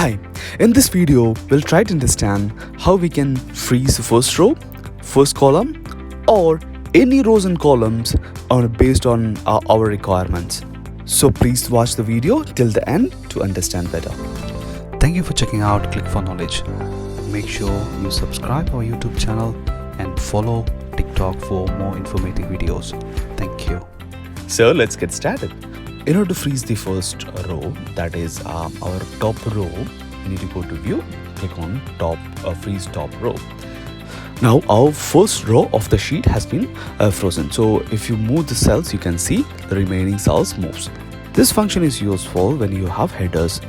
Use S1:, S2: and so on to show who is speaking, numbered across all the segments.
S1: Hi, in this video, we'll try to understand how we can freeze the first row, first column, or any rows and columns based on our requirements. So please watch the video till the end to understand better.
S2: Thank you for checking out Click for Knowledge. Make sure you subscribe our YouTube channel and follow TikTok for more informative videos. Thank you.
S1: So let's get started. In order to freeze the first row, that is our top row, you need to go to view, click on freeze top row. Now our first row of the sheet has been frozen. So if you move the cells, you can see the remaining cells moves. This function is useful when you have headers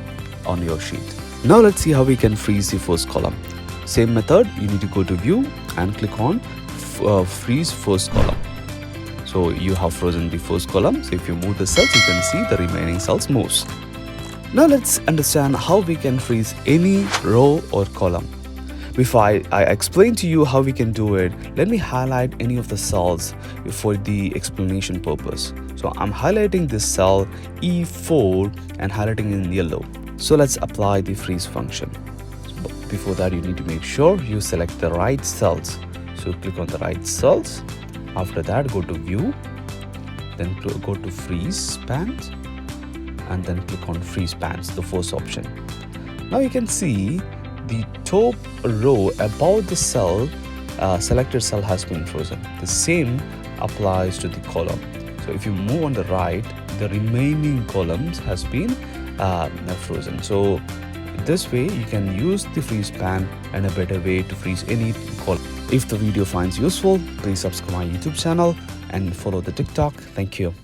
S1: on your sheet. Now let's see how we can freeze the first column. Same method, you need to go to view and click on freeze first column. So you have frozen the first column. So if you move the cells, you can see the remaining cells moves. Now let's understand how we can freeze any row or column. Before I explain to you how we can do it, let me highlight any of the cells for the explanation purpose. So I'm highlighting this cell E4 and highlighting in yellow. So let's apply the freeze function. Before that, you need to make sure you select the right cells. So click on the right cells. After that, go to view, then go to freeze spans, and then click on freeze spans, the first option. Now you can see the top row above the cell, selected cell has been frozen. The same applies to the column. So if you move on the right, the remaining columns has been frozen. So this way you can use the freeze span and a better way to freeze any column. If the video finds useful, please subscribe my YouTube channel and follow the TikTok. Thank you.